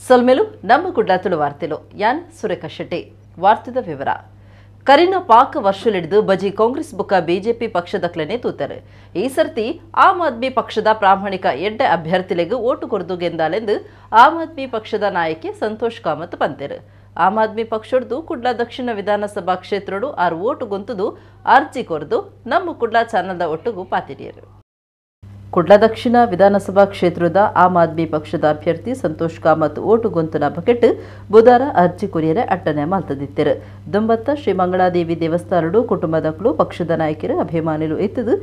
ಸೊಲ್ಮೆಲು ನಮ್ಮ ಕುಡ್ಲ ತುಳು ವಾರ್ತೆಲು ಯಾನ್ ಸುರೇಖ ಶೆಟ್ಟಿ ವಾರ್ತೆದ ವಿವರ ಕರಿನ ಪಾಕ ವರ್ಷಲಿಡಿದು ಬಜಿ ಕಾಂಗ್ರೆಸ್ ಬುಕ್ಕ ಬಿಜೆಪಿ ಪಕ್ಷದಕ್ಲನೆ ತೂತರು ಈ ಸರ್ತಿ ಆಮ್ ಆದ್ಮಿ ಪಕ್ಷದ ಪ್ರಾಮಾಣಿಕ ಎಡ್ಡೆ ಅಭ್ಯರ್ಥಿಲೆಗೆ ಓಟು ಕೊರದು ಗೆಂದಾಲೆಂದು ಆಮ್ ಆದ್ಮಿ ಪಕ್ಷದ ನಾಯಕಿ ಸಂತೋಷ್ ಕಾಮತ್ ಪಂತೆರು ಆಮ್ ಆದ್ಮಿ ಪಕ್ಷದ್ದು ಕುಡ್ಲ ದಕ್ಷಿಣ ವಿಧಾನಸಭಾ ಕ್ಷೇತ್ರಡು 6 ಓಟು ಗೊಂತುದು ಅರ್ಜಿ ಕೊರದು ನಮ್ಮ ಕುಡ್ಲ ಚಾನಲ್ದ ಒಟ್ಟುಗು ಪಾತಿರಿಯರು ಕುಡ್ಲ ದಕ್ಷಿಣ ವಿಧಾನಸಭಾ ಕ್ಷೇತ್ರದ ಆಮ್ ಆದ್ಮಿ ಪಕ್ಷದ ಅಭ್ಯರ್ಥಿ ಸಂತೋಷ್ ಕಾಮತ್ ಓಟು ಗೊಂತುನ ಬಕೆಟ್ ಬುಧವಾರ ಅರ್ಜಿ ಕೊರಿಯರೆ ಅಟ್ಟನೆ ಮಲ್ತದಿತ್ತರು ದುಂಬತ್ತ ಶ್ರೀ ಮಂಗಳಾದೇವಿ ದೇವಸ್ಥಾನಡು ಕುಟುಂಬದಕ್ಕಳು ಪಕ್ಷದ ನಾಯಕರು ಅಭಿಮಾನಿಗಳು ಇತ್ತದು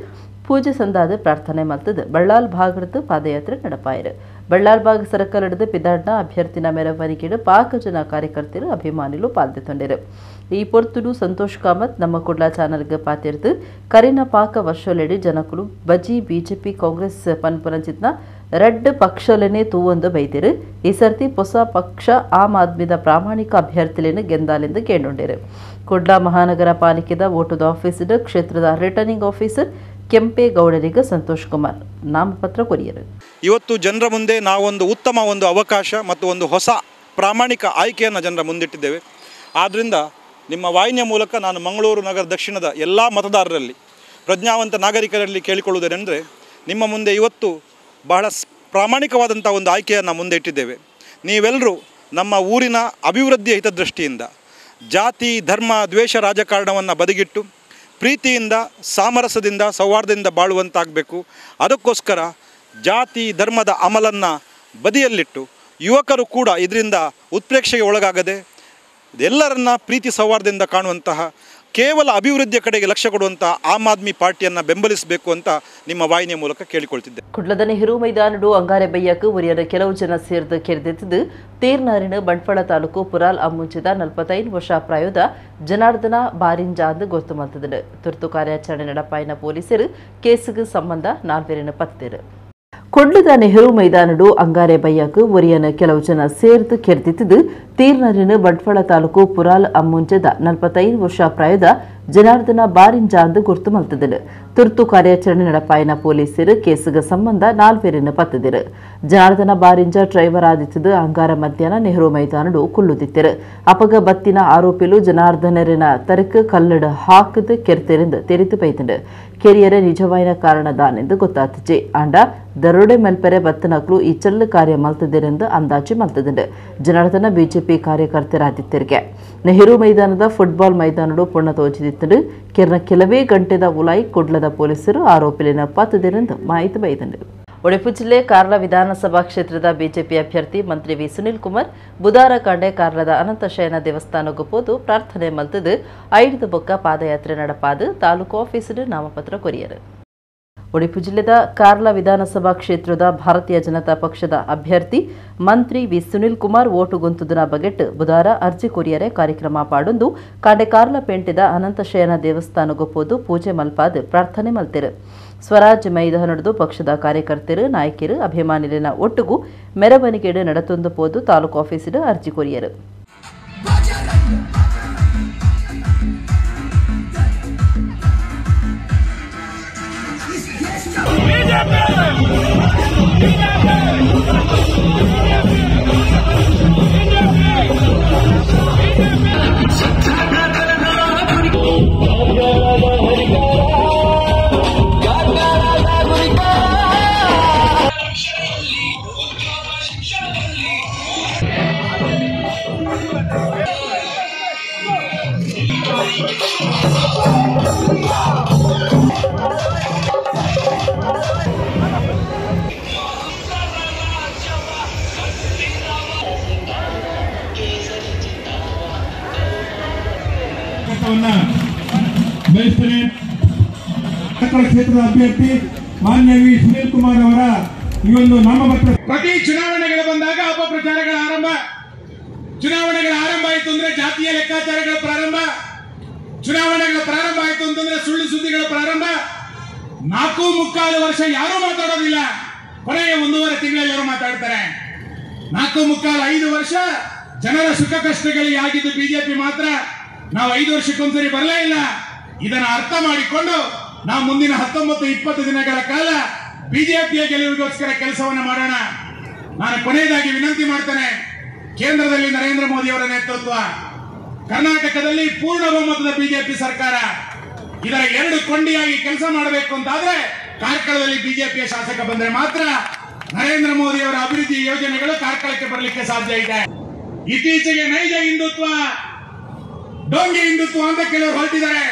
ಪೂಜೆ ಸಂದಾದ ಪ್ರಾರ್ಥನೆ ಮಲ್ತದು ಬಳ್ಳಾಲ್ ಭಾಗದ ಪಾದಯಾತ್ರೆ ನಡಪಾಯರು ಬಳ್ಳಾಲ್ ಬಾಗ್ ಸರ್ಕಲ್ ಹಿಡಿದು ಪಿದಾಡ್ನ ಅಭ್ಯರ್ಥಿನ ಮೆರವಣಿಗೆಡು ಪಾಕ ಜನ ಕಾರ್ಯಕರ್ತರು ಅಭಿಮಾನಿಗಳು ಪಾಲ್ಗೊಂಡಿರು ಈ ಪೊರ್ತುಡು ಸಂತೋಷ್ ಕಾಮತ್ ನಮ್ಮ ಕುಡ್ಲ ಚಾನಲ್ಗೆ ಪಾತಿರ್ದು ಕರಿನ ಪಾಕ ವರ್ಷಲೆಡಿ ಜನಕಲು ಬಜಿ ಬಿಜೆಪಿ ಕಾಂಗ್ರೆಸ್ ಪನ್ಪುರಂಚಿತ್ನ ರೆಡ್ ಪಕ್ಷಲನೆ ತೂವೊಂದು ಬೈದಿರು ಈ ಸರ್ತಿ ಹೊಸ ಪಕ್ಷ ಆಮ್ ಆದ್ಮಿದ ಪ್ರಾಮಾಣಿಕ ಅಭ್ಯರ್ಥಿಲೇನು ಗೆಂದಾಲೆಂದು ಕೇಳುಂಡಿರು ಕುಡ್ಲ ಮಹಾನಗರ ಪಾಲಿಕೆದ ಓಟುದ ಆಫೀಸರ್ ಕ್ಷೇತ್ರದ ರಿಟರ್ನಿಂಗ್ ಆಫೀಸರ್ ಕೆಂಪೇಗೌಡರಿಗೆ ಸಂತೋಷ್ ಕುಮಾರ್ ನಾಮಪತ್ರ ಕೊರಿಯರು ಇವತ್ತು ಜನರ ಮುಂದೆ ನಾವೊಂದು ಉತ್ತಮ ಒಂದು ಅವಕಾಶ ಮತ್ತು ಒಂದು ಹೊಸ ಪ್ರಾಮಾಣಿಕ ಆಯ್ಕೆಯನ್ನು ಜನರ ಮುಂದಿಟ್ಟಿದ್ದೇವೆ ಆದ್ದರಿಂದ ನಿಮ್ಮ ವಾಹಿನಿಯ ಮೂಲಕ ನಾನು ಮಂಗಳೂರು ನಗರ ದಕ್ಷಿಣದ ಎಲ್ಲ ಮತದಾರರಲ್ಲಿ ಪ್ರಜ್ಞಾವಂತ ನಾಗರಿಕರಲ್ಲಿ ಕೇಳಿಕೊಳ್ಳುವುದೇನೆಂದರೆ ನಿಮ್ಮ ಮುಂದೆ ಇವತ್ತು ಬಹಳ ಪ್ರಾಮಾಣಿಕವಾದಂಥ ಒಂದು ಆಯ್ಕೆಯನ್ನು ಮುಂದೆ ಇಟ್ಟಿದ್ದೇವೆ ನೀವೆಲ್ಲರೂ ನಮ್ಮ ಊರಿನ ಅಭಿವೃದ್ಧಿಯ ಹಿತದೃಷ್ಟಿಯಿಂದ ಜಾತಿ ಧರ್ಮ ದ್ವೇಷ ರಾಜಕಾರಣವನ್ನು ಬದಿಗಿಟ್ಟು ಪ್ರೀತಿಯಿಂದ ಸಾಮರಸ್ಯದಿಂದ ಸೌಹಾರ್ದದಿಂದ ಬಾಳುವಂತಾಗಬೇಕು ಅದಕ್ಕೋಸ್ಕರ ಜಾತಿ ಧರ್ಮದ ಅಮಲನ್ನು ಬದಿಯಲ್ಲಿಟ್ಟು ಯುವಕರು ಕೂಡ ಇದರಿಂದ ಉತ್ಪ್ರೇಕ್ಷೆಗೆ ಒಳಗಾಗದೆ ಎಲ್ಲರನ್ನ ಪ್ರೀತಿ ಸೌಹಾರ್ದದಿಂದ ಕಾಣುವಂತಹ ಕೇವಲ ಅಭಿವೃದ್ಧಿಯ ಕಡೆಗೆ ಲಕ್ಷ್ಯ ಕೊಡುವಂತಹ ಆಮ್ ಆದ್ಮಿ ಪಾರ್ಟಿಯನ್ನು ಬೆಂಬಲಿಸಬೇಕು ಅಂತ ನಿಮ್ಮ ವಾಹಿನಿಯ ಮೂಲಕ ಕೇಳಿಕೊಳ್ತಿದ್ದೆ ಕುಡ್ಲದ ನೆಹರು ಮೈದಾನಡು ಅಂಗಾರೆ ಬಯ್ಯಕ್ಕೆ ಉರಿಯರ ಕೆಲವು ಜನ ಸೇರಿದು ಕೆರೆದಿದ್ದು ತೀರ್ನಾರಿನ ಬಂಟ್ವಾಳ ತಾಲೂಕು ಪುರಾಲ್ ಅಮ್ಮುಂಚಿದ 45 ವರ್ಷ ಪ್ರಾಯದ ಜನಾರ್ದನ ಬಾರಿಂಜಾಂದ್ ಗೊತ್ತು ಮಲ್ತದ ತುರ್ತು ಕಾರ್ಯಾಚರಣೆ ನಡಪಾಯಿನ ಪೊಲೀಸರು ಕೇಸಿಗೆ ಸಂಬಂಧ 4 ಪತ್ತೆರು ಕುಡ್ಲದ ನೆಹರು ಮೈದಾನಡು ಅಂಗಾರೆ ಬಯ್ಯಕ್ಕೆ ಉರಿಯನ ಕೆಲವು ಜನ ಸೇರಿದು ಕೆರೆದಿದ್ದು ತೀರ್ನಾರಿನ ಬಂಟ್ವಾಳ ತಾಲೂಕು ಪುರಾಲ್ ಅಮ್ಮುಂಚದ 45 ವರ್ಷ ಪ್ರಾಯದ ಜನಾರ್ದನ ಬಾರಿಂಜಾಂದ್ ಗುರ್ತು ಮಲ್ತದರು ತುರ್ತು ಕಾರ್ಯಾಚರಣೆ ನಡಪಾಯಿನ ಪೊಲೀಸರು ಕೇಸಿಗೆ ಸಂಬಂಧ 4 ಪತ್ತದಿರು ಜನಾರ್ದನ ಬಾರಿಂಜ ಡ್ರೈವರ್ ಆದಿತ್ತದು ಅಂಗಾರ ಮಧ್ಯಾಹ್ನ ನೆಹರು ಮೈದಾನಡು ಕುಲ್ಲುದಿತ್ತರು ಅಪಗ ಬತ್ತಿನ ಆರೋಪಿಲು ಜನಾರ್ದನರಿನ ತರಕ ಕಲ್ಲಡ ಹಾಕದ ಕೆರೆತೆರಿಂದ ತೆರಿತು ಬೈತಂಡು ಕೆರಿಯರ ನಿಜವಾಯಿನ ಕಾರಣದಾನೆಂದು ಗೊತ್ತಾತಚೆ ಆಂಡ ದರೋಡೆ ಮಲ್ಪೆರೆ ಬತ್ತನಕ್ಲು ಈ ಚಲ್ಲು ಕಾರ್ಯ ಮಲ್ತದಿರೆಂದು ಅಂದಾಜು ಮಲ್ತದುಂಡು ಜನಾರ್ದನ ಬಿಜೆಪಿ ಕಾರ್ಯಕರ್ತರಾದಿತ್ತರಿಗೆ ನೆಹರು ಮೈದಾನದ ಫುಟ್ಬಾಲ್ ಮೈದಾನಡು ಪುಣ್ಣ ತೋಚಿದಿತ್ತಂಡು ಕೆರನ ಕೆಲವೇ ಗಂಟೆದ ಉಲಾಯಿ ಕುಡ್ಲದ ಪೊಲೀಸರು ಆರೋಪಿಲಿನ ಪತ್ತದಿರೆಂದು ಮಾಹಿತಿ ಬೈದಂಡು ಉಡುಪಿ ಜಿಲ್ಲೆ ಕಾರ್ಲ ವಿಧಾನಸಭಾ ಕ್ಷೇತ್ರದ ಬಿಜೆಪಿ ಅಭ್ಯರ್ಥಿ ಮಂತ್ರಿ ವಿ ಸುನಿಲ್ ಕುಮಾರ್ ಬುಧವಾರ ಕಾಂಡೆ ಕಾರ್ಲದ ಅನಂತಶಯನ ದೇವಸ್ಥಾನಕ್ಕೂ ಹೋದು ಪ್ರಾರ್ಥನೆ ಮಲ್ತದು 5 ಬೊಕ್ಕ ಪಾದಯಾತ್ರೆ ನಡಪಾದು ತಾಲೂಕು ಆಫೀಸರು ನಾಮಪತ್ರ ಕೊರಿಯರು ಉಡುಪಿ ಜಿಲ್ಲೆದ ಕಾರ್ಲ ವಿಧಾನಸಭಾ ಕ್ಷೇತ್ರದ ಭಾರತೀಯ ಜನತಾ ಪಕ್ಷದ ಅಭ್ಯರ್ಥಿ ಮಂತ್ರಿ ವಿ ಸುನಿಲ್ ಕುಮಾರ್ ಓಟು ಗೊಂತುದಿನ ಬಗೆಟ್ ಬುಧವಾರ ಅರ್ಜಿ ಕೊರಿಯರೆ ಕಾರ್ಯಕ್ರಮ ಪಾಡೊಂದು ಕಾಂಡೆ ಕಾರ್ಲ ಪೇಂಟಿದ ಅನಂತಶಯನ ದೇವಸ್ಥಾನಕ್ಕೂ ಹೋದು ಪೂಜೆ ಮಲ್ಪಾದು ಪ್ರಾರ್ಥನೆ ಮಲ್ತಿರು ಸ್ವರಾಜ್ ಮೈದಾನಡು ಪಕ್ಷದ ಕಾರ್ಯಕರ್ತರು ನಾಯಕರು ಅಭಿಮಾನಿಲಿನ ಒಟ್ಟುಗೂ ಮೆರವಣಿಗೆ ನಡತೊಂದು ಪೋದು ತಾಲೂಕು ಆಫೀಸರು ಅರ್ಜಿ ಕೊರಿಯರು ಕ್ಷೇತ್ರದ ಅಭ್ಯರ್ಥಿ ಮಾನ್ಯ ವಿ ಸುನಿಲ್ ಕುಮಾರ್ ಅವರ ಈ ಒಂದು ನಾಮಪತ್ರ ಪ್ರತಿ ಚುನಾವಣೆಗಳು ಬಂದಾಗ ಅಪಪ್ರಚಾರಗಳ ಆರಂಭ ಚುನಾವಣೆಗಳ ಆರಂಭ ಆಯಿತು ಅಂದ್ರೆ ಜಾತಿಯ ಲೆಕ್ಕಾಚಾರಗಳ ಪ್ರಾರಂಭ ಚುನಾವಣೆಗಳ ಪ್ರಾರಂಭ ಆಯಿತು ಅಂತಂದ್ರೆ ಸುಳ್ಳು ಸುದ್ದಿಗಳ ಪ್ರಾರಂಭ 4.25 ವರ್ಷ ಯಾರೂ ಮಾತಾಡೋದಿಲ್ಲ ಕೊನೆಯ 1.5 ತಿಂಗಳಲ್ಲಿ ಯಾರು ಮಾತಾಡ್ತಾರೆ 4.25 ವರ್ಷ ಜನರ ಸುಖ ಕಷ್ಟಗಳಿಗೆ ಆಗಿದ್ದು ಬಿಜೆಪಿ ಮಾತ್ರ ನಾವು 5 ವರ್ಷಕ್ಕೊಂದ್ಸರಿ ಬರಲೇ ಇಲ್ಲ ಇದನ್ನ ಅರ್ಥ ಮಾಡಿಕೊಂಡು ನಾವು ಮುಂದಿನ 19-20 ದಿನಗಳ ಕಾಲ ಬಿಜೆಪಿಯ ಗೆಲುವಿಗೋಸ್ಕರ ಕೆಲಸವನ್ನ ಮಾಡೋಣ. ನಾನು ಕೊನೆಯದಾಗಿ ವಿನಂತಿ ಮಾಡ್ತೇನೆ, ಕೇಂದ್ರದಲ್ಲಿ ನರೇಂದ್ರ ಮೋದಿ ಅವರ ನೇತೃತ್ವ, ಕರ್ನಾಟಕದಲ್ಲಿ ಪೂರ್ಣ ಬಹುಮತದ ಬಿಜೆಪಿ ಸರ್ಕಾರ. ಇದರ ಎರಡು ಕೊಂಡಿಯಾಗಿ ಕೆಲಸ ಮಾಡಬೇಕು ಅಂತಾದ್ರೆ ಕಾರ್ಕಳದಲ್ಲಿ ಬಿಜೆಪಿಯ ಶಾಸಕ ಬಂದ್ರೆ ಮಾತ್ರ ನರೇಂದ್ರ ಮೋದಿ ಅವರ ಅಭಿವೃದ್ಧಿ ಯೋಜನೆಗಳು ಕಾರ್ಕಳಕ್ಕೆ ಬರಲಿಕ್ಕೆ ಸಾಧ್ಯ ಇದೆ. ಇತ್ತೀಚೆಗೆ ನೈಜ ಹಿಂದುತ್ವ, ಡೋಂಗಿ ಹಿಂದುತ್ವ ಅಂತ ಕೆಲವರು ಹೊರಟಿದ್ದಾರೆ.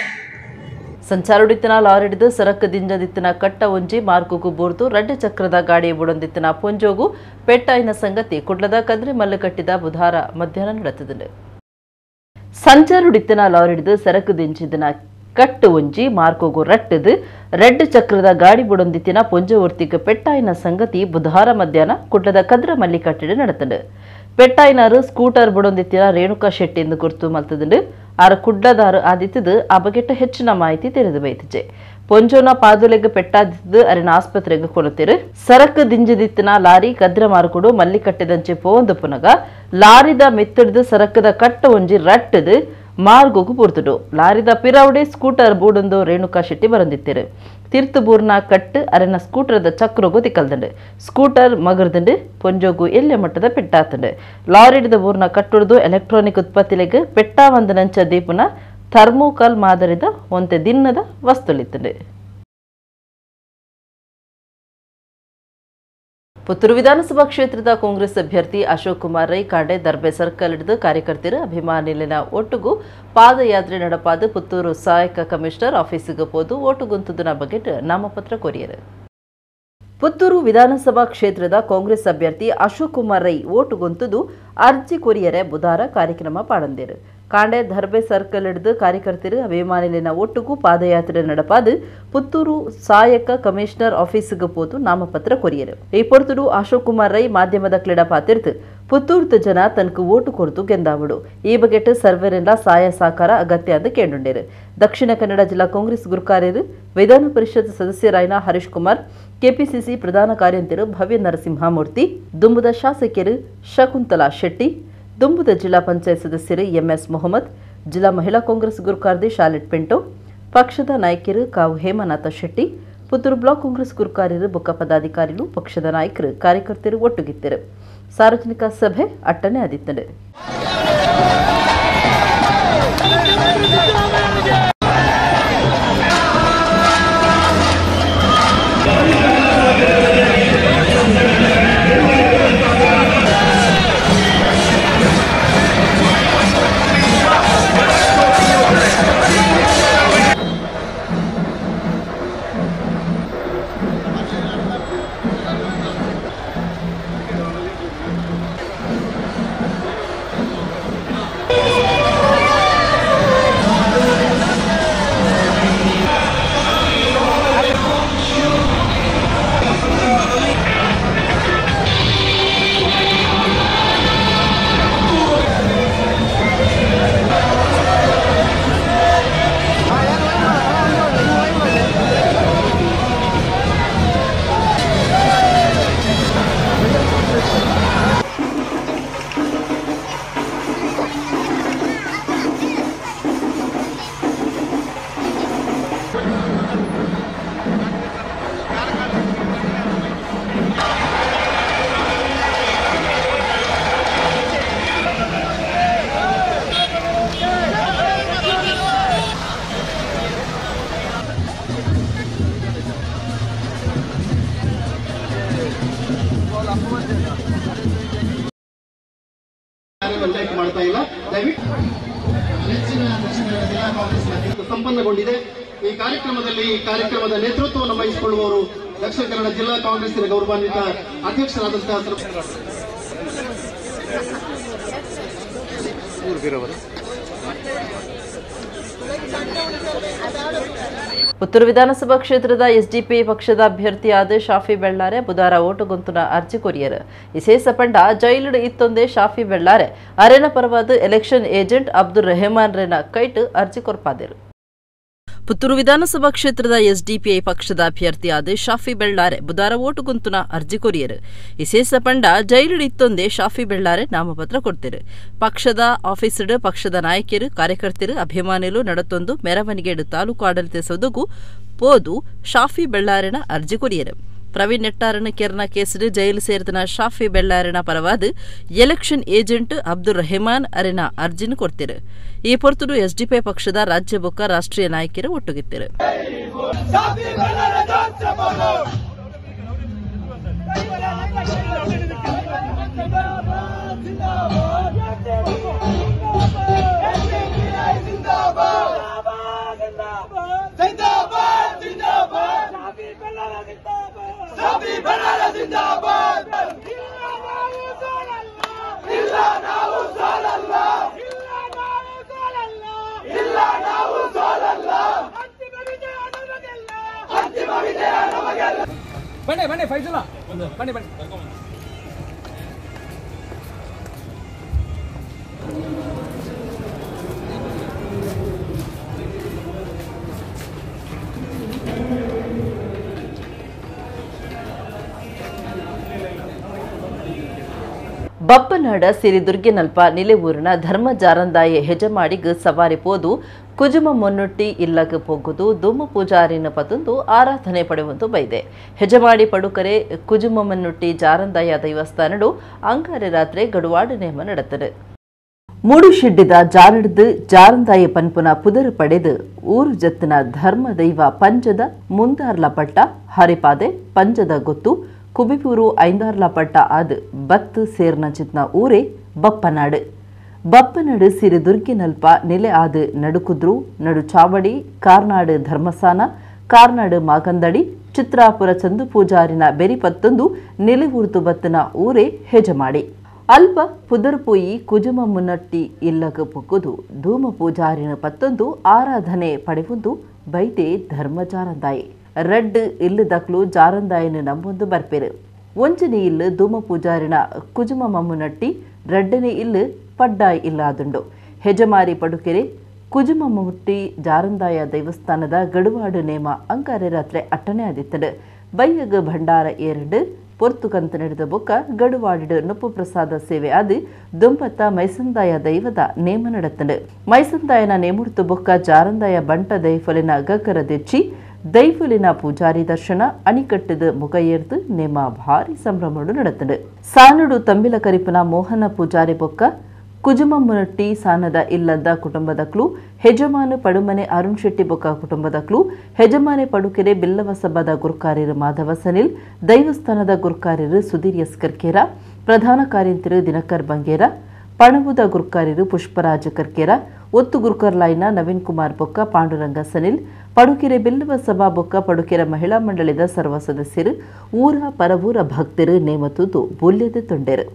ಸಂಚಾರುಡಿತ್ತಿನ ಲಾರಿಡಿದು ಸರಕು ದಿಂಜದಿತ್ತಿನ ಕಟ್ಟ ಒಂಜಿ ಮಾರ್ಕುಗು ಬೂರ್ದು ರಡ್ಡೆ ಚಕ್ರದ ಗಾಡಿ ಬುಡೊಂದಿತ್ತಿನ ಪೊಂಜೋಗು ಪೆಟ್ಟಾಯಿನ ಸಂಗತಿ ಕುಡ್ಲದ ಕದ್ರಿ ಮಲ್ಲು ಕಟ್ಟಿದ ಬುಧವಾರ ಮಧ್ಯಾಹ್ನ ನಡೆದಿದೆ. ಸಂಚಾರುಡಿತ್ತಿನ ಲಾರಿಡಿದು ಸರಕು ದಿಂಜಿದಿನ ಕಟ್ಟು ಒಂಜಿ ಮಾರ್ಕೋಗು ರಟ್ಟದು ರೆಡ್ ಚಕ್ರದ ಗಾಡಿ ಬುಡೊಂದಿತ್ತಿನ ಪೊಂಜೋರ್ತಿಗೆ ಪೆಟ್ಟಾಯಿನ ಸಂಗತಿ ಬುಧವಾರ ಮಧ್ಯಾಹ್ನ ಕುಡ್ಲದ ಕದ್ರ ಮಲ್ಲಿ ಕಟ್ಟಿಡ ನಡೆತಂಡು. ಪೆಟ್ಟಾಯಿನಾರು ಸ್ಕೂಟರ್ ಬುಡೊಂದಿತ್ತಿನ ರೇಣುಕಾ ಶೆಟ್ಟಿ ಎಂದು ಗುರುತು ಮಲ್ತದುಂಡು. ಆರು ಕುಡ್ಲದಾರು ಆದಿತ್ತದು ಆ ಬಗೆಟ್ ಹೆಚ್ಚಿನ ಮಾಹಿತಿ ತಿಳಿದು ಬೈತಿಜೆ. ಪೊಂಜೋನ ಪಾದುಲೆಗೆ ಪೆಟ್ಟಾದಿತ್ತದು ಅರಿನ ಆಸ್ಪತ್ರೆಗೆ ಕೊಲುತ್ತಿರು. ಸರಕು ದಿಂಜದಿತ್ತಿನ ಲಾರಿ ಕದ್ರ ಮಾರ್ಕೊಡು ಮಲ್ಲಿ ಕಟ್ಟಿದಂಚೆ ಪೋಂದು ಪುನಗ ಲಾರಿದ ಮೆತ್ತಡಿದು ಸರಕದ ಕಟ್ಟ ಒಂಜಿ ರಟ್ಟದು ಮಾರ್ಗೋಗು ಪೂರ್ತುಡು. ಲಾರಿದ ಪಿರೌಡೆ ಸ್ಕೂಟರ್ ಬೂಡೊಂದು ರೇಣುಕಾ ಶೆಟ್ಟಿ ಬರಂದಿತ್ತಿರು. ತಿರ್ತುಬೂರ್ನ ಕಟ್ಟು ಅರೆನ ಸ್ಕೂಟರ್ದ ಚಕ್ರಗು ತಿಕ್ಕಲ್ದಂಡು. ಸ್ಕೂಟರ್ ಮಗರ್ದಂಡು ಪೊಂಜೋಗು ಎಲ್ಲೆ ಮಟ್ಟದ ಪೆಟ್ಟಾತಂಡು. ಲಾರಿಡಿದ ಬೂರ್ನ ಕಟ್ಟುಡ್ದು ಎಲೆಕ್ಟ್ರಾನಿಕ್ ಉತ್ಪತ್ತಿಲೆಗೆ ಪೆಟ್ಟಾ ಒಂದು ನಂಚ ದೀಪುನ ಥರ್ಮೋಕಾಲ್ ಮಾದರಿದ ಒಂತೆ ದಿನ್ನದ ವಸ್ತುಲಿತ್ತಂಡು. ಪುತ್ತೂರು ವಿಧಾನಸಭಾ ಕ್ಷೇತ್ರದ ಕಾಂಗ್ರೆಸ್ ಅಭ್ಯರ್ಥಿ ಅಶೋಕ್ ಕುಮಾರ್ ರೈ ಕಾಂಡೆ ದರ್ಬೆ ಸರ್ಕಲ್ ಹಿಡಿದು ಕಾರ್ಯಕರ್ತರು ಅಭಿಮಾನಿಲಿನ ಒಟ್ಟುಗು ಪಾದಯಾತ್ರೆ ನಡಪಾದು ಪುತ್ತೂರು ಸಹಾಯಕ ಕಮಿಷನರ್ ಆಫೀಸಿಗೆ ಹೋದು ಓಟುಗುಂತುದಿನ ಬಗ್ಗೆ ನಾಮಪತ್ರ ಕೋರಿಯರು. ಪುತ್ತೂರು ವಿಧಾನಸಭಾ ಕ್ಷೇತ್ರದ ಕಾಂಗ್ರೆಸ್ ಅಭ್ಯರ್ಥಿ ಅಶೋಕ್ ಕುಮಾರ್ ರೈ ಓಟುಗುಂತುದು ಅರ್ಜಿ ಕೊರಿಯರೆ ಬುಧವಾರ ಕಾರ್ಯಕ್ರಮ ಪಾಡಂದೇರು. ಕಾಂಡೆ ದರ್ಬೆ ಸರ್ಕಲ್ ಹಿಡಿದು ಕಾರ್ಯಕರ್ತರು ಅಭಿಮಾನಿಲಿನ ಒಟ್ಟುಗೂ ಪಾದಯಾತ್ರೆ ನಡಪಾದು ಪುತ್ತೂರು ಸಹಾಯಕ ಕಮಿಷನರ್ ಆಫೀಸಿಗೆ ಹೋದು ನಾಮಪತ್ರ ಕೊರಿಯರು. ಈ ಪೊರ್ತುಡು ಅಶೋಕ್ ಕುಮಾರ್ ರೈ ಮಾಧ್ಯಮದ ಕ್ರೀಡಾ ಪಾತಿರ್ತು ಪುತ್ತೂರ್ದ ಜನ ತನಕ ಓಟು ಕೊಡ್ತು ಗೆಂದಾವಡು. ಈ ಬಗೆಟ್ ಸರ್ವರೆಲ್ಲ ಸಹಾಯ ಸಹಕಾರ ಅಗತ್ಯ ಅಂತ ಕೇಳುಂಡೇರು. ದಕ್ಷಿಣ ಕನ್ನಡ ಜಿಲ್ಲಾ ಕಾಂಗ್ರೆಸ್ ಗುರುಕಾರ್ಯರು ವಿಧಾನ ಪರಿಷತ್ ಸದಸ್ಯರಾಯನ ಹರೀಶ್ ಕುಮಾರ್, ಕೆಪಿಸಿಸಿ ಪ್ರಧಾನ ಕಾರ್ಯಂತರು ಭವ್ಯ ನರಸಿಂಹಮೂರ್ತಿ, ದುಂಬುದ ಶಾಸಕಿಯರು ಶಕುಂತಲಾ ಶೆಟ್ಟಿ, ದುಂಬುದ ಜಿಲ್ಲಾ ಪಂಚಾಯತ್ ಸದಸ್ಯರು ಎಂಎಸ್ ಮೊಹಮ್ಮದ್, ಜಿಲ್ಲಾ ಮಹಿಳಾ ಕಾಂಗ್ರೆಸ್ ಗುರುಕಾರ್ಯದಿ ಶಾಲೆಟ್ ಪಿಂಟೋ, ಪಕ್ಷದ ನಾಯಕರು ಕಾವು ಹೇಮನಾಥ ಶೆಟ್ಟಿ, ಪುತ್ತೂರು ಬ್ಲಾಕ್ ಕಾಂಗ್ರೆಸ್ ಗುರುಕಾರ್ಯರು ಬೊಕ್ಕ ಪದಾಧಿಕಾರಿಗಳು ಪಕ್ಷದ ನಾಯಕರು ಕಾರ್ಯಕರ್ತರು ಒಟ್ಟುಗಿದ್ದರು. ಸಾರ್ವಜನಿಕ ಸಭೆ ಅಟ್ಟನೆ ಆದಿತ್ತಂಡು. ಸಂಪನ್ನಗೊಂಡಿದೆ. ಈ ಕಾರ್ಯಕ್ರಮದ ನೇತೃತ್ವವನ್ನು ವಹಿಸಿಕೊಳ್ಳುವವರು ದಕ್ಷಿಣ ಕನ್ನಡ ಜಿಲ್ಲಾ ಕಾಂಗ್ರೆಸ್ಸಿನ ಗೌರವಾನ್ವಿತ ಅಧ್ಯಕ್ಷರಾದಂತಹ ಪುತ್ತೂರು ವಿಧಾನಸಭಾ ಕ್ಷೇತ್ರದ ಎಸ್ಡಿಪಿ ಪಕ್ಷದ ಅಭ್ಯರ್ಥಿಯಾದ ಶಾಫಿ ಬೆಳ್ಳಾರೆ ಬುಧವಾರ ಓಟುಗೊಂತುನ ಅರ್ಜಿ ಕೊರಿಯರು. ಇಸೇಸ ಪಂಡ ಜೈಲಿಡ್ ಇತ್ತೊಂದೇ ಶಾಫಿ ಬೆಳ್ಳಾರೆ ಅರೆನ ಪರವಾದ ಎಲೆಕ್ಷನ್ ಏಜೆಂಟ್ ಅಬ್ದುಲ್ ರೆಹಮಾನ್ ರೆನ ಕೈಟ್ ಅರ್ಜಿ ಕೊರ್ಪಾದರು. ಪುತ್ತೂರು ವಿಧಾನಸಭಾ ಕ್ಷೇತ್ರದ ಎಸ್ಡಿಪಿಐ ಪಕ್ಷದ ಅಭ್ಯರ್ಥಿಯಾದ ಶಾಫಿ ಬೆಳ್ಳಾರೆ ಬುಧವಾರ ಓಟುಗುಂತುನ ಅರ್ಜಿ ಕೊರಿಯರು. ಇಸೇಸ ಪಂಡ ಜೈಲಿಡ್ ಇತ್ತೊಂದೇ ಶಾಫಿ ಬೆಳ್ಳಾರೆ ನಾಮಪತ್ರ ಕೊಡ್ತಿರು. ಪಕ್ಷದ ಆಫೀಸರ್ ಪಕ್ಷದ ನಾಯಕರು ಕಾರ್ಯಕರ್ತರು ಅಭಿಮಾನಿಗಳು ನಡತೊಂದು ಮೆರವಣಿಗೆ ತಾಲೂಕು ಆಡಳಿತ ಸೌಧಗೂ ಪೋದು ಶಾಫಿ ಬೆಳ್ಳಾರೆನ ಅರ್ಜಿ ಕೊರಿಯರು. ಪ್ರವೀಣ್ ನೆಟ್ಟಾರನ ಕೆರ್ನ ಕೇಸರಿ ಜೈಲು ಸೇರಿದ ಶಾಫಿ ಬೆಳ್ಳಾರಿನ ಪರವಾದ ಎಲೆಕ್ಷನ್ ಏಜೆಂಟ್ ಅಬ್ದುಲ್ ರೆಹಮಾನ್ ಅರಿನ ಅರ್ಜಿನ ಕೊಡ್ತಿರು. ಈ ಪೊರ್ತುಡು ಎಸ್ಡಿಪಿ ಪಕ್ಷದ ರಾಜ್ಯ ಬೊಕ್ಕ ರಾಷ್ಟ್ರೀಯ ನಾಯಕರು ಒಟ್ಟುಗಿತ್ತಿರು. ಬನ್ನಿ ಫೈಸಲ ಬನ್ನಿ ಬಪ್ಪನಾಡ ಸಿರಿದುರ್ಗಿನಲ್ಪ ನಿಲೆಊರಿನ ಧರ್ಮ ಜಾರಂದಾಯ ಹೆಜಮಾಡಿಗ ಸವಾರಿ ಪೋದು ಕುಜುಮ ಮುನ್ನುಟ್ಟಿ ಇಲ್ಲಗ ಪೋಗುದು ಧೂಮ ಪೂಜಾರಿನ ಪತೊಂದು ಆರಾಧನೆ ಪಡೆಯುವುದು ಬೈದೆ. ಹೆಜಮಾಡಿ ಪಡುಕರೆ ಕುಜುಮ ಮುನ್ನುಟ್ಟಿ ಜಾರಂದಾಯ ದೈವಸ್ಥಾನಡು ಅಂಗಾರೆ ರಾತ್ರಿ ಗಡುವಾಡು ನೇಮ ನಡೆತದೆ. ಮೂಡುಶೆಡ್ಡಿದ ಜಾರಡ್ದು ಜಾರಂದಾಯ ಪನ್ಪುನ ಪುದರ್ ಪಡೆದು ಊರು ಜತ್ತಿನ ಧರ್ಮ ದೈವ ಪಂಜದ ಮುಂದಾರ್ಲ ಪಟ್ಟ ಹರಿಪಾದೆ ಪಂಜದ ಗೊತ್ತು ಕುಬಿಪೂರು ಐಂದಾರ್ಲ ಪಟ್ಟ ಆದ್ ಬತ್ತು ಸೇರ್ನ ಚಿತ್ನ ಊರೇ ಬಪ್ಪನಾಡು. ಬಪ್ಪನಾಡು ಸಿರಿದುರ್ಗಿನಲ್ಪ ನೆಲೆ ಆದ ನಡುಕುದ್ರು ನಡು ಚಾವಡಿ ಕಾರ್ನಾಡು ಧರ್ಮಸ್ಥಾನ ಕಾರ್ನಾಡು ಮಾಗಂದಡಿ ಚಿತ್ರಾಪುರ ಚಂದು ಪೂಜಾರಿನ ಬೆರಿಪತ್ತೊಂದು ನೆಲೆಊರ್ತು ಬತ್ತನ ಊರೇ ಹೆಜಮಾಡಿ. ಅಲ್ಪ ಪುದರ್ಪೋಯಿ ಕುಜುಮ ಮುನ್ನಟ್ಟಿ ಇಲ್ಲಗ ಪೊಗ್ಗುದು ಧೂಮ ಪೂಜಾರಿನ ಪತ್ತೊಂದು ಆರಾಧನೆ ಪಡೆಯುವುದು ಬೈದೆ ಧರ್ಮ ಜಾರಂದಾಯಿ. ರೆಡ್ ಇಲ್ಲು ದಕ್ಲು ಜಾರಂದಾಯನ ನಂಬೊಂದು ಬರ್ಪೆರು. ಒಂಜನೆ ಇಲ್ಲು ಧೂಮ ಪೂಜಾರಿನ ಕುಜುಮ ಮಮ್ಮುನಟ್ಟಿ ರೆಡ್ಡನೆ ಇಲ್ಲು ಪಡ್ಡಾಯ್ ಇಲ್ಲಾದುಂಡು. ಹೆಜಮಾರಿ ಪಡುಕೆರೆ ಕುಜುಮ ಮುಟ್ಟಿ ಜಾರಂದಾಯ ದೇವಸ್ಥಾನದ ಗಡುವಾಡು ನೇಮ ಅಂಗಾರೆ ರಾತ್ರಿ ಅಟ್ಟನೆ ಆದಿತ್ತಡು. ಬೈಯಗ ಭಂಡಾರ ಏರಡು ಪೊರ್ತು ಕಂತು ನಡೆದ ಬೊಕ್ಕ ಗಡುವಾಡಿಡು ನೊಪ್ಪು ಪ್ರಸಾದ ಸೇವೆ ಆದಿ ದುಂಪತ್ತ ಮೈಸಂದಾಯ ದೈವದ ನೇಮ ನಡೆತಂಡು. ಮೈಸಂದಾಯನ ನೇಮುಡ್ತು ಬೊಕ್ಕ ಜಾರಂದಾಯ ಬಂಟ ದೈಫಲಿನ ಗಕ್ಕರ ದೆಚ್ಚಿ ದೈಫಲಿನ ಪೂಜಾರಿ ದರ್ಶನ ಅಣಿಕಟ್ಟದ ಮುಖ ಏರ್ದು ನೇಮ ಭಾರಿ ಸಂಭ್ರಮಡು ನಡೆತಂಡು. ಸಾನುಡು ತಂಬಿಲ ಕರಿಪನ ಮೋಹನ ಪೂಜಾರಿ ಬೊಕ್ಕ ಕುಜುಮ ಮುನಟ್ಟಿ ಸಾನದ ಇಲ್ಲದ ಕುಟುಂಬದಕ್ಲು ಹೆಜಮಾನು ಪಡುಮನೆ ಅರುಣ್ ಶೆಟ್ಟಿ ಬೊಕ್ಕ ಕುಟುಂಬದಕ್ಲು ಹೆಜಮಾನೆ ಪಡುಕೆರೆ ಬಿಲ್ಲವ ಸಭಾದ ಗುರುಕಾರ್ಯರು ಮಾಧವ ಸನಿಲ್ ದೈವಸ್ಥಾನದ ಗುರುಕಾರ್ಯರು ಸುಧೀರ್ ಎಸ್ ಕರ್ಕೇರ ಪ್ರಧಾನ ಕಾರ್ಯಂತರು ದಿನಕರ್ ಬಂಗೇರ ಪಣವುದ ಗುರುಕಾರ್ಯರು ಪುಷ್ಪರಾಜ ಕರ್ಕೇರ ಒತ್ತು ಗುರುಕರ್ಲಾಯ್ನ ನವೀನ್ ಕುಮಾರ್ ಬೊಕ್ಕ ಪಾಂಡುರಂಗ ಸನಿಲ್ ಪಡುಕೆರೆ ಬಿಲ್ಲವ ಸಭಾ ಬೊಕ್ಕ ಪಡುಕೆರೆ ಮಹಿಳಾ ಮಂಡಳಿದ ಸರ್ವ ಸದಸ್ಯರು ಊರ ಪರವೂರ ಭಕ್ತರು ನೇಮತುದು ಬುಲ್ಯದ ತೊಂಡೆರು.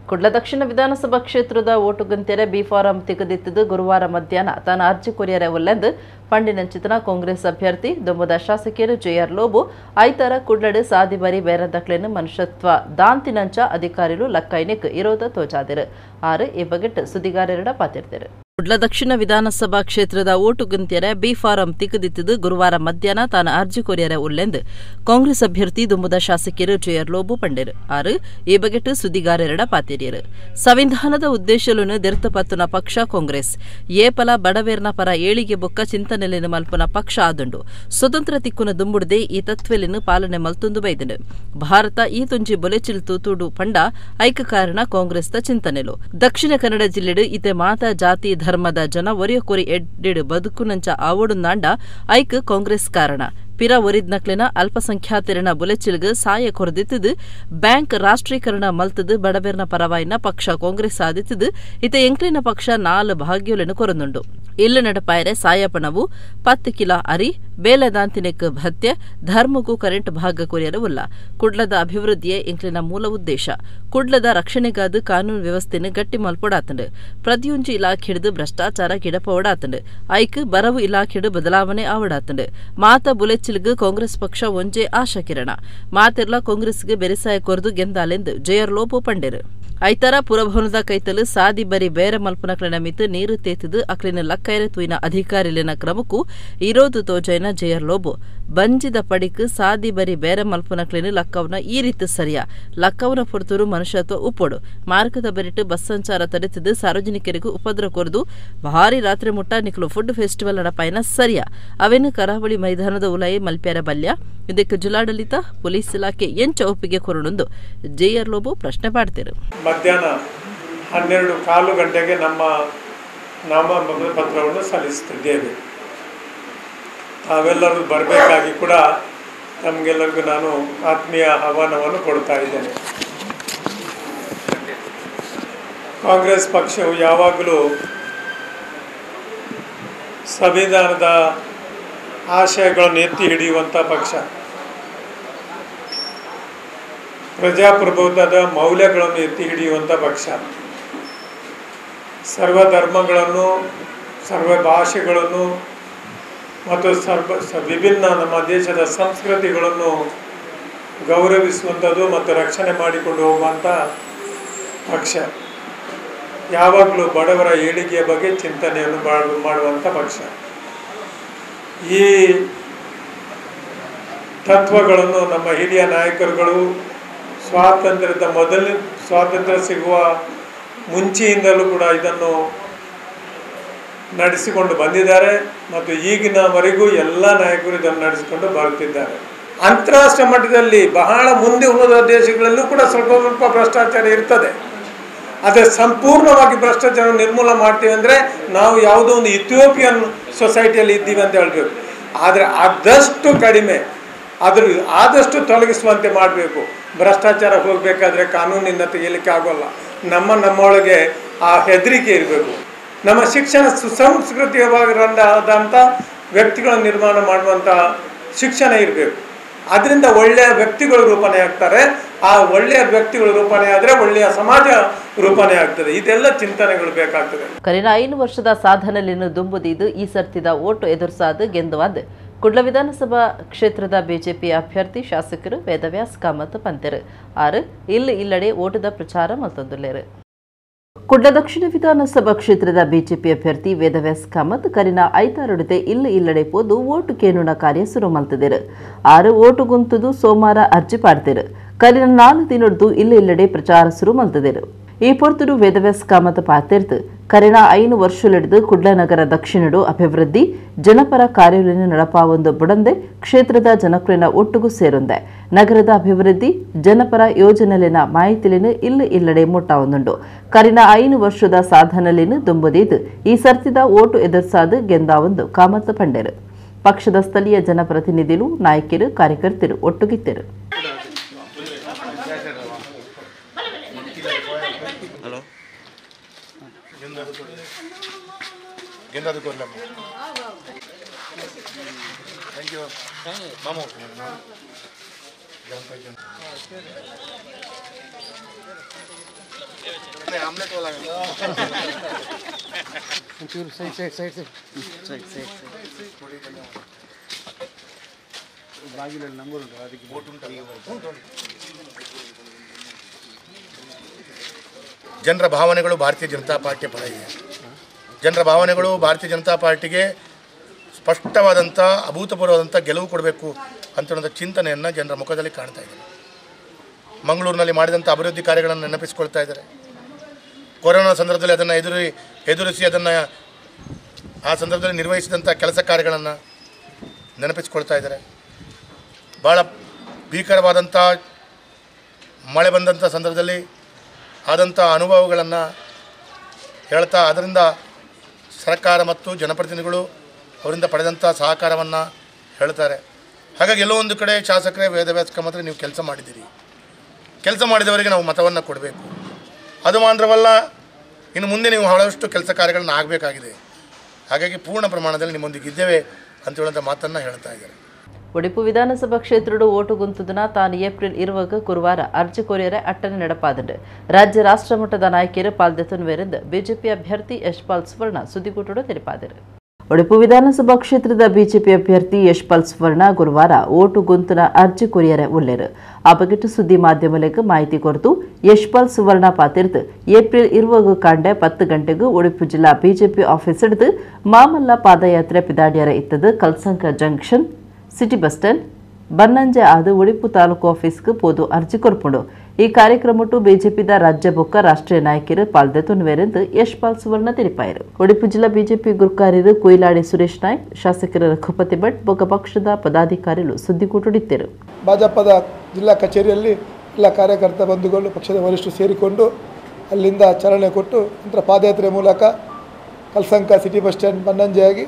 ಕುಡ್ಲ ದಕ್ಷಿಣ ವಿಧಾನಸಭಾ ಕ್ಷೇತ್ರದ ಓಟು ಗಂತೆರೆ ಬಿ ಫಾರಂ ತೆಗೆದಿತ್ತಿದ್ದು ಗುರುವಾರ ಮಧ್ಯಾಹ್ನ ತನ್ನ ಅರ್ಜಿ ಕೊರಿಯರೆ ಒಲ್ಲೆಂದು ಪಂಡಿನಂಚಿತನ ಕಾಂಗ್ರೆಸ್ ಅಭ್ಯರ್ಥಿ ದುಮ್ಮದ ಶಾಸಕಿಯರು ಜೆಆರ್ ಲೋಬು ಐತರ ಕುಡ್ಲಡು ಸಾದಿಬರಿ ಬೇರದಕ್ಲೆನು ಮನುಷ್ಯತ್ವ ದಾಂತಿನಂಚ ಅಧಿಕಾರಿಗಳು ಲಕ್ಕೈನಿಕ್ ಇರೋದ ತೋಜಾದಿರು ಆರು ಈ ಬಗೆಟ್ ಸುದ್ದಿಗಾರರ ಪಾತಿರ್ತಾರೆ. ಕುಡ್ಲ ದಕ್ಷಿಣ ವಿಧಾನಸಭಾ ಕ್ಷೇತ್ರದ ಓಟು ಗಂತೆರೆ ಬಿ ಫಾರಂ ತೆಗೆದಿತ್ತಿದ್ದು ಗುರುವಾರ ಮಧ್ಯಾಹ್ನ ತಾನು ಅರ್ಜಿ ಕೊರಿಯರೆ ಉಲ್ಲೆಂದು ಕಾಂಗ್ರೆಸ್ ಅಭ್ಯರ್ಥಿ ದುಮ್ಮದ ಶಾಸಕಿಯರು ಜೆಆರ್ ಲೋಬು ಪಂಡಿರು ಆರು ಈ ಬಗೆಟ್ ಸುದ್ದಿಗಾರರ ಪಾತಿರಿಯರು. ಸಂವಿಧಾನದ ಉದ್ದೇಶಲುನು ದಿರ್ತಪತ್ತುನ ಪಕ್ಷ ಕಾಂಗ್ರೆಸ್ ಏಪಲ ಬಡವೇರ್ನ ಪರ ಏಳಿಗೆ ಬೊಕ್ಕ ಚಿಂತನೆಲೆನು ಮಲ್ಪುನ ಪಕ್ಷ ಆದುಂಡು ಸ್ವತಂತ್ರ ತಿಕ್ಕುನ ದುಂಬುಡದೆ ಈ ತತ್ವೆಲೆನು ಪಾಲನೆ ಮಲ್ತುಂದು ಬೈದನು. ಭಾರತ ಈ ತುಂಜಿ ಬೊಲೆಚಿಲ್ ತೂತುಡು ಪಂಡ ಐಕ ಕಾರಣ ಕಾಂಗ್ರೆಸ್ದ ಚಿಂತನೆಲು. ದಕ್ಷಿಣ ಕನ್ನಡ ಜಿಲ್ಲೆಡು ಇತೆ ಮಾತಾ ಜಾತಿ ಧರ್ಮದ ಜನ ಒರಿಯ ಕೊರಿ ಎಡ್ಡೆಡು ಬದುಕುನಂಚ ಆವಡುಂದಾಂಡ ಐಕ್ ಕಾಂಗ್ರೆಸ್ ಕಾರಣ ಪಿರ ಒರಿದ್ನಕ್ಲೆನ ಅಲ್ಪಸಂಖ್ಯಾತರಿನ ಬುಲೆಚಿಲ್ಗ ಸಾಯ ಕೊರದಿತ್ತದು ಬ್ಯಾಂಕ್ ರಾಷ್ಟ್ರೀಕರಣ ಮಲ್ತದು ಬಡಬೇರ್ನ ಪರವಾಯಿನ ಪಕ್ಷ ಕಾಂಗ್ರೆಸ್ ಆದಿತ್ತದು ಇತೆ ಎಂಕ್ಲಿನ ಪಕ್ಷ 4 ಭಾಗ್ಯೋಲೆನು ಕೊರನುಂಡು ಇಲ್ಲು ನಡಪಾಯರೆ ಸಾಯಪಣವು 10 ಕಿಲೋ ಅರಿ ಬೇಲೆದಾಂತಿನೆಕ್ ಭತ್ಯೆ ಧರ್ಮಗೂ ಕರೆಂಟ್ ಭಾಗ ಕೊರಿಯರವುಲ್ಲ. ಕುಡ್ಲದ ಅಭಿವೃದ್ಧಿಯೇ ಎಂಕ್ಲಿನ ಮೂಲ ಉದ್ದೇಶ. ಕುಡ್ಲದ ರಕ್ಷಣೆಗಾದ ಕಾನೂನು ವ್ಯವಸ್ಥೆನ ಗಟ್ಟಿ ಮಲ್ಪೊಡಾತಂಡು ಪ್ರತಿಯೊಂದು ಇಲಾಖೆಡು ಭ್ರಷ್ಟಾಚಾರ ಗಿಡಪೋಡಾತಂಡು ಐಕ್ ಬರವು ಇಲಾಖೆಡು ಬದಲಾವಣೆ ಆವಡಾತಂಡು ಮಾತ ಬುಲೆಚಿಲ್ಗ ಕಾಂಗ್ರೆಸ್ ಪಕ್ಷ ಒಂಜೆ ಆಶಾ ಕಿರಣ ಮಾತೆರ್ಲ ಕಾಂಗ್ರೆಸ್ಗೆ ಬೆರೆಸಾಯ ಕೊರದು ಗೆಂದಾಲೆಂದು ಜೆಆರ್ ಲೋಬು ಪಂಡೆರು. ಐತರ ಪುರಭವನದ ಕೈತಲು ಸಾದಿ ಬರಿ ಬೇರೆ ಮಲ್ಪುನಕ್ಲೆನ ಮಿತು ನೀರು ತೇತಿದು ಅಕ್ಲಿನ ಲಕ್ಕೈರೆ ತುಯಿನ ಅಧಿಕಾರಿಲಿನ ಕ್ರಮಕ್ಕೂ ಇರೋದು ತೋಜೈನ ಜೆಆರ್ ಲೋಬು ಬಂಜಿದ ಪಡಿಕ್ ಸಾದಿ ಬರಿ ಬೇರೆ ಮಲ್ಪುನಕ್ಲೆನು ಲಕ್ಕವನ ಈ ರೀತಿ ಸರಿಯಾ ಲಕ್ಕವನ ಪೊರ್ತುರು ಮನುಷ್ಯತ್ವ ಉಪ್ಪೊಡು ಮಾರ್ಗದ ಬೆರಿಟ್ಟು ಬಸ್ ಸಂಚಾರ ತಡೆತಿದ್ದು ಸಾರ್ವಜನಿಕರಿಗೂ ಉಪದ್ರ ಕೊರದು ಭಾರಿ ರಾತ್ರಿ ಮುಟ್ಟ ನಿಕ್ಲು ಫುಡ್ ಫೆಸ್ಟಿವಲ್ ನಡಪಾಯನ ಸರಿಯಾ ಅವೇನು ಕರಾವಳಿ ಮೈದಾನದ ಉಲಾಯಿ ಮಲ್ಪ್ಯಾರ ಬಲ್ಯ ಇದಕ್ಕೆ ಜಿಲ್ಲಾಡಳಿತ ಪೊಲೀಸ್ ಇಲಾಖೆ ಎಂಚ ಒಪ್ಪಿಗೆ ಕೊರಡುಂದು ಜೆಆರ್ ಲೋಬು ಪ್ರಶ್ನೆ ಮಾಡ್ತಿರು. ಮಧ್ಯಾಹ್ನ 12:15 ಗಂಟೆಗೆ ನಮ್ಮ ನಾಮಪತ್ರ ಪತ್ರವನ್ನು ಸಲ್ಲಿಸುತ್ತಿದ್ದೇವೆ. ತಾವೆಲ್ಲರೂ ಬರಬೇಕಾಗಿ ಕೂಡ ನಮಗೆಲ್ಲರಿಗೂ ನಾನು ಆತ್ಮೀಯ ಆಹ್ವಾನವನ್ನು ಕೊಡ್ತಾ ಇದ್ದೇನೆ. ಕಾಂಗ್ರೆಸ್ ಪಕ್ಷವು ಯಾವಾಗಲೂ ಸಂವಿಧಾನದ ಆಶಯಗಳನ್ನು ಎತ್ತಿ ಹಿಡಿಯುವಂಥ ಪಕ್ಷ, ಪ್ರಜಾಪ್ರಭುತ್ವದ ಮೌಲ್ಯಗಳನ್ನು ಎತ್ತಿ ಹಿಡಿಯುವಂಥ ಪಕ್ಷ, ಸರ್ವಧರ್ಮಗಳನ್ನು ಸರ್ವ ಭಾಷೆಗಳನ್ನು ಮತ್ತು ವಿಭಿನ್ನ ನಮ್ಮ ದೇಶದ ಸಂಸ್ಕೃತಿಗಳನ್ನು ಗೌರವಿಸುವಂಥದ್ದು ಮತ್ತು ರಕ್ಷಣೆ ಮಾಡಿಕೊಂಡು ಹೋಗುವಂಥ ಪಕ್ಷ. ಯಾವಾಗಲೂ ಬಡವರ ಏಳಿಗೆಯ ಬಗ್ಗೆ ಚಿಂತನೆಯನ್ನು ಮಾಡುವಂಥ ಪಕ್ಷ. ಈ ತತ್ವಗಳನ್ನು ನಮ್ಮ ಹಿರಿಯ ನಾಯಕರುಗಳು ಸ್ವಾತಂತ್ರ್ಯ ಸಿಗುವ ಮುಂಚೆಯಿಂದಲೂ ಕೂಡ ಇದನ್ನು ನಡೆಸಿಕೊಂಡು ಬಂದಿದ್ದಾರೆ ಮತ್ತು ಈಗಿನವರೆಗೂ ಎಲ್ಲ ನಾಯಕರು ಇದನ್ನು ನಡೆಸಿಕೊಂಡು ಬರುತ್ತಿದ್ದಾರೆ. ಅಂತಾರಾಷ್ಟ್ರೀಯ ಮಟ್ಟದಲ್ಲಿ ಬಹಳ ಮುಂದೆ ಹೋದ ದೇಶಗಳಲ್ಲೂ ಕೂಡ ಸ್ವಲ್ಪ ಭ್ರಷ್ಟಾಚಾರ ಇರ್ತದೆ. ಆದರೆ ಸಂಪೂರ್ಣವಾಗಿ ಭ್ರಷ್ಟಾಚಾರ ನಿರ್ಮೂಲ ಮಾಡ್ತೀವಿ ಅಂದರೆ ನಾವು ಯಾವುದೋ ಒಂದು ಇಥಿಯೋಪಿಯನ್ ಸೊಸೈಟಿಯಲ್ಲಿ ಇದ್ದೀವಿ ಅಂತ ಹೇಳಬೇಕು. ಆದರೆ ಆದಷ್ಟು ಕಡಿಮೆ ಆದಷ್ಟು ತೊಲಗಿಸುವಂತೆ ಮಾಡಬೇಕು. ಭ್ರಷ್ಟಾಚಾರ ಹೋಗಬೇಕಾದ್ರೆ ಕಾನೂನಿಂದ ತೆಗೆಯಲಿಕ್ಕೆ ಆಗೋಲ್ಲ. ನಮ್ಮೊಳಗೆ ಆ ಹೆದರಿಕೆ ಇರಬೇಕು. ನಮ್ಮ ಶಿಕ್ಷಣ ಸುಸಂಸ್ಕೃತಿಯಾದಂಥ ವ್ಯಕ್ತಿಗಳ ನಿರ್ಮಾಣ ಮಾಡುವಂಥ ಶಿಕ್ಷಣ ಇರಬೇಕು. ಅದರಿಂದ ಒಳ್ಳೆಯ ವ್ಯಕ್ತಿಗಳು ರೂಪಣೆ ಆಗ್ತಾರೆ. ಆ ಒಳ್ಳೆಯ ವ್ಯಕ್ತಿಗಳು ರೂಪಣೆ ಆದರೆ ಒಳ್ಳೆಯ ಸಮಾಜ ರೂಪಣೆ ಆಗ್ತದೆ. ಇದೆಲ್ಲ ಚಿಂತನೆಗಳು ಬೇಕಾಗ್ತದೆ. ಕರಿನ 5 ವರ್ಷದ ಸಾಧನೆಯನ್ನು ದುಂಬುದಿದ್ದು ಈ ಸರ್ತಿದ ಓಟು ಎದುರಿಸಾದ ಗೆಂದುವಾದ ಕುಡ್ಲ ವಿಧಾನಸಭಾ ಕ್ಷೇತ್ರದ ಬಿಜೆಪಿ ಅಭ್ಯರ್ಥಿ ಶಾಸಕರು ವೇದವ್ಯಾಸ್ ಕಾಮತ್ ಪಂತೆರು ಆರು ಇಲ್ಲಡೆ ಓಟದ ಪ್ರಚಾರ ಮತ್ತೊಂದುಲ್ಲೇರು. ಕುಡ್ಲ ದಕ್ಷಿಣ ವಿಧಾನಸಭಾ ಕ್ಷೇತ್ರದ ಬಿಜೆಪಿ ಅಭ್ಯರ್ಥಿ ವೇದವ್ಯಾಸ್ ಕಾಮತ್ ಕರಿನ 5 ಇಲ್ಲಡೆ ಪೋದು ಓಟು ಕೇನುನ ಕಾರ್ಯ ಶುರು ಮಲ್ತಿದ್ದೇರು. ಆರು ಓಟು ಗುಂತುದು ಸೋಮವಾರ ಅರ್ಜಿ ಪಾಡ್ತಿರು. ಕರಿನ 4 ದಿನದ್ದು ಇಲ್ಲಡೆ ಪ್ರಚಾರ ಶುರು ಮಲ್ತಿದ್ದೇರು. ಈ ಪೊರ್ತುಡು ವೇದವ್ಯಾಸ್ ಕಾಮತ್ ಪಾತಿರ್ತು ಕರಿನ 5 ವರ್ಷಲಿಡಿದು ಕುಡ್ಲ ನಗರ ದಕ್ಷಿಣಡು ಅಭಿವೃದ್ಧಿ ಜನಪರ ಕಾರ್ಯಗಳನ್ನು ನಡಪಾವೊಂದು ಬುಡಂದೆ ಕ್ಷೇತ್ರದ ಜನಕುಲಿನ ಒಟ್ಟುಗೂ ಸೇರೊಂದೆ ನಗರದ ಅಭಿವೃದ್ಧಿ ಜನಪರ ಯೋಜನೆಲಿನ ಮಾಹಿತಿಲಿನ ಇಲ್ಲಡೆ ಮುಟ್ಟಾವೊಂದುಂಡು. ಕರಿನ 5 ವರ್ಷದ ಸಾಧನೆಲಿನ ದುಂಬುದಿದ್ದು ಈ ಸರ್ತಿದ ಓಟು ಎದುರಿಸಾದು ಗೆಂದಾವೊಂದು ಕಾಮತ್ ಪಂಡೆರು. ಪಕ್ಷದ ಸ್ಥಳೀಯ ಜನಪ್ರತಿನಿಧಿಗಳು ನಾಯಕರು ಕಾರ್ಯಕರ್ತರು ಒಟ್ಟುಗಿತ್ತರು. ಜನರ ಭಾವನೆಗಳು ಭಾರತೀಯ ಜನತಾ ಪಾರ್ಟಿ ಪರ ಇದೆ. ಜನರ ಭಾವನೆಗಳು ಭಾರತೀಯ ಜನತಾ ಪಾರ್ಟಿಗೆ ಸ್ಪಷ್ಟವಾದಂಥ ಅಭೂತಪೂರ್ವವಾದಂಥ ಗೆಲುವು ಕೊಡಬೇಕು ಅಂತ ಚಿಂತನೆಯನ್ನು ಜನರ ಮುಖದಲ್ಲಿ ಕಾಣ್ತಾ ಇದ್ದಾರೆ. ಮಂಗಳೂರಿನಲ್ಲಿ ಮಾಡಿದಂಥ ಅಭಿವೃದ್ಧಿ ಕಾರ್ಯಗಳನ್ನು ನೆನಪಿಸ್ಕೊಳ್ತಾ ಇದ್ದಾರೆ. ಕೊರೋನಾ ಸಂದರ್ಭದಲ್ಲಿ ಅದನ್ನು ಎದುರಿಸಿ ಅದನ್ನು ಆ ಸಂದರ್ಭದಲ್ಲಿ ನಿರ್ವಹಿಸಿದಂಥ ಕೆಲಸ ಕಾರ್ಯಗಳನ್ನು ನೆನಪಿಸ್ಕೊಳ್ತಾ ಇದ್ದಾರೆ. ಭಾಳ ಭೀಕರವಾದಂಥ ಮಳೆ ಬಂದಂಥ ಸಂದರ್ಭದಲ್ಲಿ ಆದಂಥ ಅನುಭವಗಳನ್ನು ಹೇಳ್ತಾ ಅದರಿಂದ ಸರ್ಕಾರ ಮತ್ತು ಜನಪ್ರತಿನಿಧಿಗಳು ಅವರಿಂದ ಪಡೆದಂಥ ಸಹಕಾರವನ್ನು ಹೇಳ್ತಾರೆ. ಹಾಗಾಗಿ ಎಲ್ಲೋ ಒಂದು ಕಡೆ ಶಾಸಕರೇ ವೇದವ್ಯಾಸ ಕಾಮತ್ರೆ ನೀವು ಕೆಲಸ ಮಾಡಿದ್ದೀರಿ, ಕೆಲಸ ಮಾಡಿದವರಿಗೆ ನಾವು ಮತವನ್ನು ಕೊಡಬೇಕು, ಅದು ಮಾತ್ರವಲ್ಲ ಇನ್ನು ಮುಂದೆ ನೀವು ಬಹಳಷ್ಟು ಕೆಲಸ ಕಾರ್ಯಗಳನ್ನು ಆಗಬೇಕಾಗಿದೆ, ಹಾಗಾಗಿ ಪೂರ್ಣ ಪ್ರಮಾಣದಲ್ಲಿ ನಿಮ್ಮೊಂದಿಗೆ ಇದ್ದೇವೆ ಅಂತ ಹೇಳುವಂಥ ಮಾತನ್ನು ಹೇಳ್ತಾ ಇದ್ದಾರೆ. ಉಡುಪಿ ವಿಧಾನಸಭಾ ಕ್ಷೇತ್ರದ ಓಟು ಗುಂತುದನ ತಾನು ಏಪ್ರಿಲ್ 20 ಗುರುವಾರ ಅರ್ಜಿ ಕೋರಿಯರೆ ಅಟ್ಟನೆ ನಡಪಾದಂಡು ರಾಜ್ಯ ರಾಷ್ಟ್ರ ಮಟ್ಟದ ನಾಯಕರು ಪಾಲ್ದೆತ್ತುವರೆಂದು ಬಿಜೆಪಿ ಅಭ್ಯರ್ಥಿ ಯಶ್ಪಾಲ್ ಸುವರ್ಣ ಸುದ್ದಿಗೋಷ್ಠಿಯಲ್ಲಿ ತಿಳಿಸಿದರು. ಉಡುಪಿ ವಿಧಾನಸಭಾ ಕ್ಷೇತ್ರದ ಬಿಜೆಪಿ ಅಭ್ಯರ್ಥಿ ಯಶ್ಪಾಲ್ ಸುವರ್ಣ ಗುರುವಾರ ಓಟು ಗುಂತುನ ಅರ್ಜಿ ಕೊರಿಯರೆ ಉಳ್ಳೇರು. ಆ ಬಗ್ಗೆ ಸುದ್ದಿ ಮಾಧ್ಯಮಗಳಿಗೆ ಮಾಹಿತಿ ಕೊರತು ಯಶ್ಪಾಲ್ ಸುವರ್ಣ ಪಾತಿರ್ದು ಏಪ್ರಿಲ್ 20 ಕಾಂಡೆ 10 ಗಂಟೆಗೂ ಉಡುಪಿ ಜಿಲ್ಲಾ ಬಿಜೆಪಿ ಆಫೀಸ್ ಹಿಡಿದು ಮಾಮಲ್ಲ ಪಾದಯಾತ್ರೆ ಪಿದಾಡಿಯರ ಇತ್ತದು Kalsanka junction city bus stand Bannanje ಆದು ಉಡುಪಿ ತಾಲೂಕು ಆಫೀಸ್ಗೆ ಪೋದು ಅರ್ಜಿ ಕೊರ್ಪುಂಡು. ಈ ಕಾರ್ಯಕ್ರಮಟ್ಟು ಬಿಜೆಪಿದ ರಾಜ್ಯ ಬೊಕ್ಕ ರಾಷ್ಟ್ರೀಯ ನಾಯಕರು ಪಾಲ್ದೆತ್ತುವರೆಂದು ಯಶ್ಪಾಲ್ ಸುವರ್ಣ ತಿಳಿಪಾಯರು. ಉಡುಪಿ ಜಿಲ್ಲಾ ಬಿಜೆಪಿ ಗುರುಕಾರ್ಯರು ಕುಯಿಲಾಡಿ ಸುರೇಶ್ ನಾಯ್ಕ್, ಶಾಸಕರ ರಘುಪತಿ ಭಟ್ ಬೊಕ್ಕ ಪಕ್ಷದ ಪದಾಧಿಕಾರಿಗಳು ಸುದ್ದಿಗೋಷ್ಠಿಡಿದ್ದರು. ಭಾಜಪದ ಜಿಲ್ಲಾ ಕಚೇರಿಯಲ್ಲಿ ಎಲ್ಲ ಕಾರ್ಯಕರ್ತ ಬಂಧುಗಳು ಪಕ್ಷದ ವರಿಷ್ಠರು ಸೇರಿಕೊಂಡು ಅಲ್ಲಿಂದ ಚಾಲನೆ ಕೊಟ್ಟು ನಂತರ ಪಾದಯಾತ್ರೆ ಮೂಲಕ ಕಲ್ಸಂಕ ಸಿಟಿ ಬಸ್ ಸ್ಟ್ಯಾಂಡ್ ಬನ್ನಂಜೆಯಾಗಿ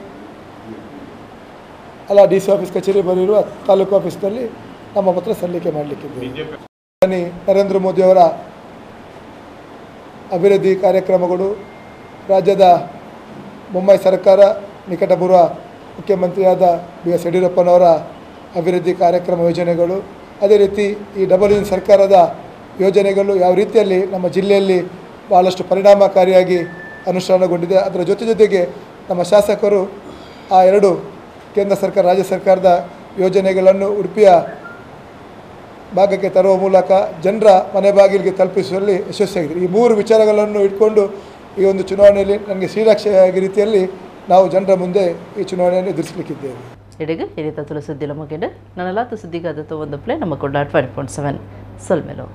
ಅಲ್ಲ ಡಿ ಸಿ ಆಫೀಸ್ ಕಚೇರಿ ಬರೆಯಿರುವ ತಾಲೂಕು ಆಫೀಸ್ನಲ್ಲಿ ನಮ್ಮ ಪತ್ರ ಸಲ್ಲಿಕೆ ಮಾಡಲಿಕ್ಕಿದ್ದೇವೆ. ಪ್ರಧಾನಿ ನರೇಂದ್ರ ಮೋದಿಯವರ ಅಭಿವೃದ್ಧಿ ಕಾರ್ಯಕ್ರಮಗಳು, ರಾಜ್ಯದ ಮುಂಬೈ ಸರ್ಕಾರ ನಿಕಟಪೂರ್ವ ಮುಖ್ಯಮಂತ್ರಿಯಾದ ಬಿ.ಎಸ್. ಯಡಿಯೂರಪ್ಪನವರ ಅಭಿವೃದ್ಧಿ ಕಾರ್ಯಕ್ರಮ ಯೋಜನೆಗಳು, ಅದೇ ರೀತಿ ಈ ಡಬಲ್ ಇಂಜಿನ್ ಸರ್ಕಾರದ ಯೋಜನೆಗಳು ಯಾವ ರೀತಿಯಲ್ಲಿ ನಮ್ಮ ಜಿಲ್ಲೆಯಲ್ಲಿ ಭಾಳಷ್ಟು ಪರಿಣಾಮಕಾರಿಯಾಗಿ ಅನುಷ್ಠಾನಗೊಂಡಿದೆ. ಅದರ ಜೊತೆಗೆ ನಮ್ಮ ಶಾಸಕರು ಆ ಎರಡು ಕೇಂದ್ರ ಸರ್ಕಾರ ರಾಜ್ಯ ಸರ್ಕಾರದ ಯೋಜನೆಗಳನ್ನು ಉಡುಪಿಯ ಭಾಗಕ್ಕೆ ತರುವ ಮೂಲಕ ಜನರ ಮನೆ ಬಾಗಿಲಿಗೆ ತಲುಪಿಸುವಲ್ಲಿ ಯಶಸ್ವಿಯಾಗಿದೆ. ಈ ಮೂರು ವಿಚಾರಗಳನ್ನು ಇಟ್ಕೊಂಡು ಈ ಒಂದು ಚುನಾವಣೆಯಲ್ಲಿ ನನಗೆ ಶ್ರೀರಕ್ಷೆಯಾಗಿ ರೀತಿಯಲ್ಲಿ ನಾವು ಜನರ ಮುಂದೆ ಈ ಚುನಾವಣೆಯನ್ನು ಎದುರಿಸಲಿಕ್ಕಿದ್ದೇವೆ. ಎಡೆಗೆ ಹಿರಿತ ತುಳು ಸುದ್ದಿಲ ಮುಗಿಂಡು ನನ್ನಲಾತ ಸುದ್ದಿಗಾದ ಒಂದು ಪ್ಲೇ ನಮ್ಮ ಕೊಂಡ 20.7 ಸೊಲ್ಮೆಲೋ.